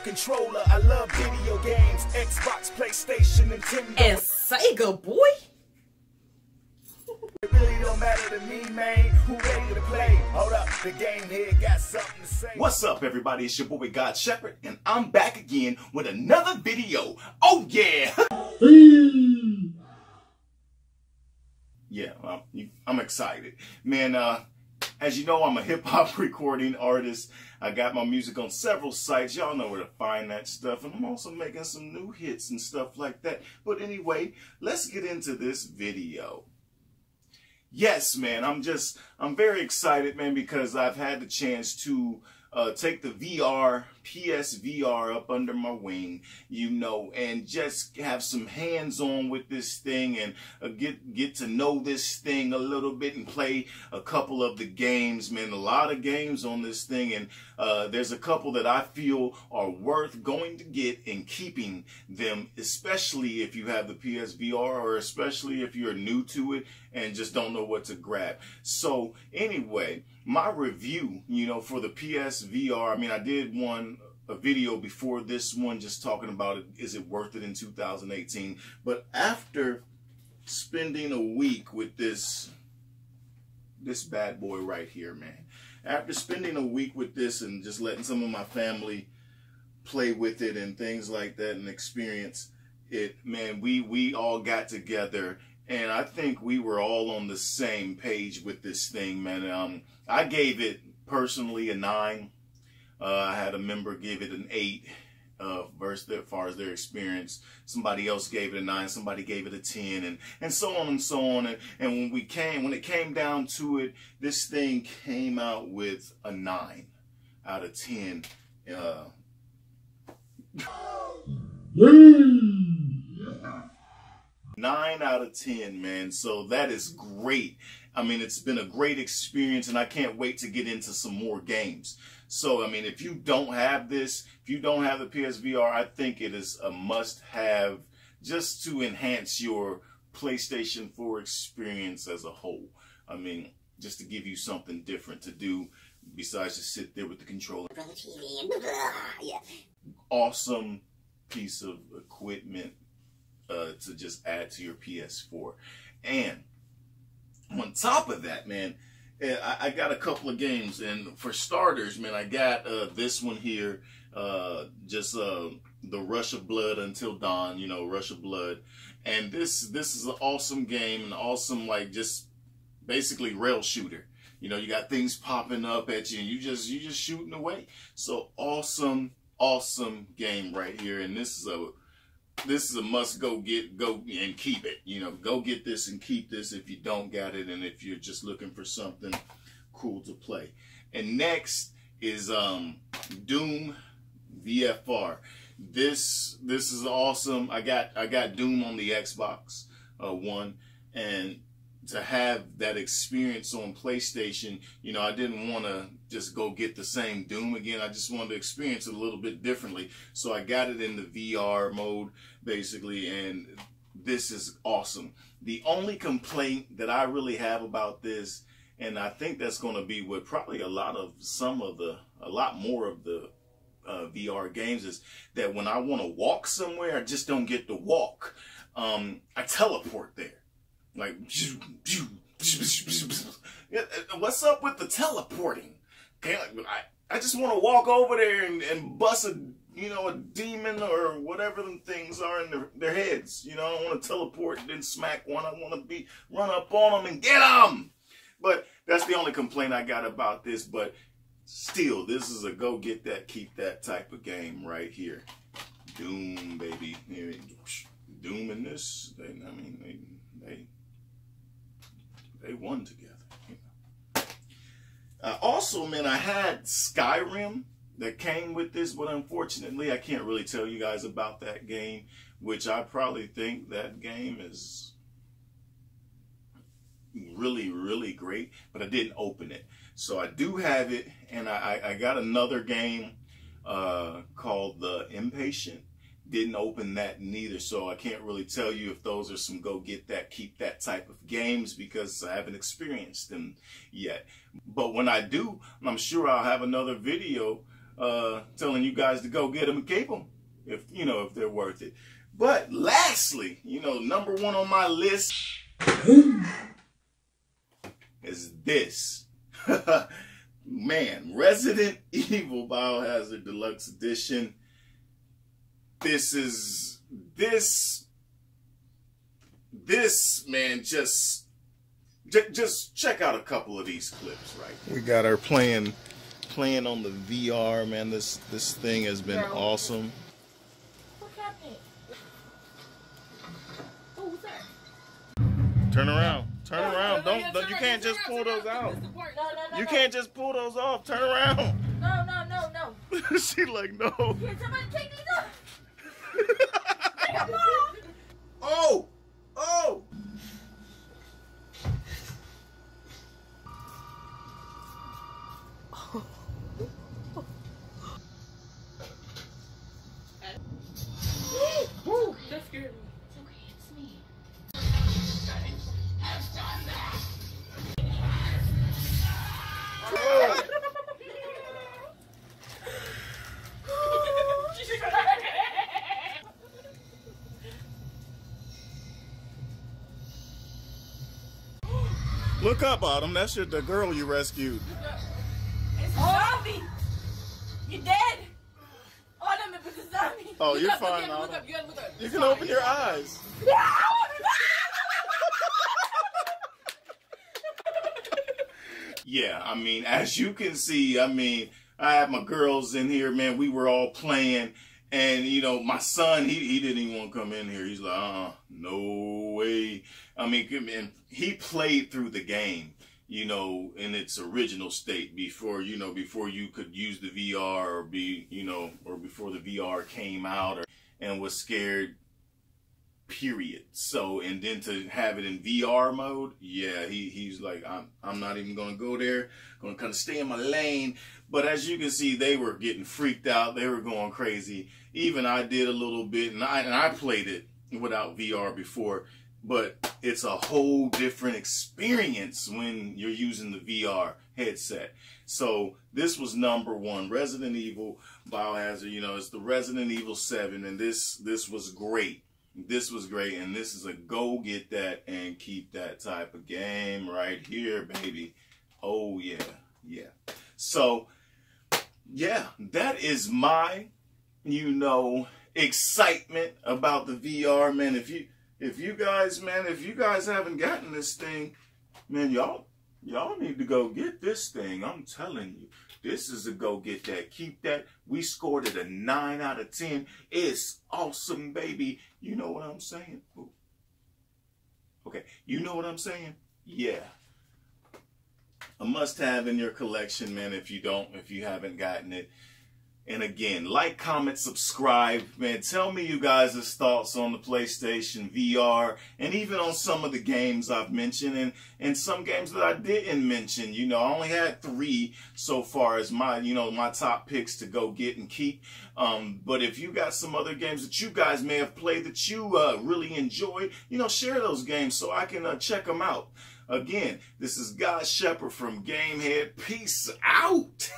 controller. I love video games, Xbox, PlayStation, Nintendo. And Sega, boy. It really don't matter to me, man. Who ready to play? Hold up, the GameHead got something to say. What's up, everybody? It's your boy God Shepherd, and I'm back again with another video. Oh yeah! Yeah, I'm excited, man. As you know, I'm a hip-hop recording artist. I got my music on several sites. Y'all know where to find that stuff. And I'm also making some new hits and stuff like that. But anyway, let's get into this video. Yes, man, I'm very excited, man, because I've had the chance to take the PSVR up under my wing, you know, and just have some hands-on with this thing and get to know this thing a little bit and play a couple of the games, man. A lot of games on this thing, and there's a couple that I feel are worth going to get and keeping them, especially if you have the PSVR or especially if you're new to it and just don't know what to grab. So anyway, my review, you know, for the PSVR, I mean, I did a video before this one just talking about it, is it worth it in 2018? But after spending a week with this bad boy right here, man, after spending a week with this and just letting some of my family play with it and things like that and experience it, man, we all got together. And I think we were all on the same page with this thing, man. I gave it personally a 9. I had a member give it an 8 as far as their experience. Somebody else gave it a 9. Somebody gave it a 10, and so on and so on. And when it came down to it, this thing came out with a 9 out of 10. 9 out of 10, man. So that is great. I mean, it's been a great experience, and I can't wait to get into some more games. So, I mean, if you don't have this, if you don't have the PSVR, I think it is a must-have just to enhance your PlayStation 4 experience as a whole. I mean, just to give you something different to do besides just sit there with the controller. Awesome piece of equipment to just add to your PS4. And on top of that, man, I got a couple of games, and for starters, man, I got this one here, just the Rush of Blood Until Dawn, you know, Rush of Blood. And this is an awesome game, an awesome, like, just basically rail shooter. You know, you got things popping up at you and you just shooting away. So awesome game right here. And this is a must go and keep it. You know, go get this and keep this if you don't got it, and if you're just looking for something cool to play. And next is Doom VFR. This is awesome. I got Doom on the Xbox One, and to have that experience on PlayStation, you know, I didn't want to just go get the same Doom again. I just wanted to experience it a little bit differently. So I got it in the VR mode, basically, and this is awesome. The only complaint that I really have about this, and I think that's going to be what probably a lot more of the VR games, is that when I want to walk somewhere, I just don't get to walk. I teleport there. Like, what's up with the teleporting? Okay, I just want to walk over there and bust a demon or whatever them things are in their heads. You know, I want to teleport and then smack one. I want to run up on them and get them. But that's the only complaint I got about this. But still, this is a go get that, keep that type of game right here. Doom, baby. Doom in this. They won together. You know. Also, man, I had Skyrim that came with this, but unfortunately, I can't really tell you guys about that game, which I probably think that game is really, really great, but I didn't open it. So I do have it, and I got another game called The Impatient. Didn't open that neither, so I can't really tell you if those are some go get that, keep that type of games, because I haven't experienced them yet. But when I do, I'm sure I'll have another video telling you guys to go get them and keep them if if they're worth it. But lastly, number one on my list is this. Man, Resident Evil Biohazard Deluxe Edition. This man, just check out a couple of these clips, right? We got our playing on the VR, man. This thing has been awesome. What's happening? Oh, what's that? Turn around. Turn around. Don't you can't just pull those out. You can't just pull those off. Turn around. No. She like, no. Can somebody take these up? Oh! Woo, that scared me. It's okay, it's me. Have done that. Look up, Autumn. That's the girl you rescued. It's a zombie. You're dead. Autumn, it was a zombie. Oh, you're fine, Autumn. You can open your eyes. Yeah, I mean, as you can see, I had my girls in here, man. We were all playing. And, my son, he didn't even want to come in here. He's like, no way. I mean, he played through the game, in its original state before you could use the VR or or before the VR came out and was scared, period. So, and then to have it in VR mode, yeah, he's like, I'm not even going to go there. I'm going to kind of stay in my lane. But as you can see, they were getting freaked out. They were going crazy. Even I did a little bit, and I played it without VR before, but it's a whole different experience when you're using the VR headset. So this was number one, Resident Evil Biohazard. It's the Resident Evil 7, and this was great. This was great, and this is a go get that and keep that type of game right here, baby. Oh yeah. So yeah, that is my excitement about the VR, man. If you guys haven't gotten this thing, man, y'all need to go get this thing. I'm telling you, this is a go get that. Keep that. We scored it a 9 out of 10. It's awesome, baby. You know what I'm saying? Ooh. Okay, you know what I'm saying? Yeah. A must-have in your collection, man, if you haven't gotten it. And again, like, comment, subscribe, man. Tell me you guys' thoughts on the PlayStation VR and even on some of the games I've mentioned and some games that I didn't mention. I only had 3 so far as my, my top picks to go get and keep. But if you got some other games that you guys may have played that you really enjoyed, share those games so I can check them out. Again, this is God Shepherd from GameHead. Peace out.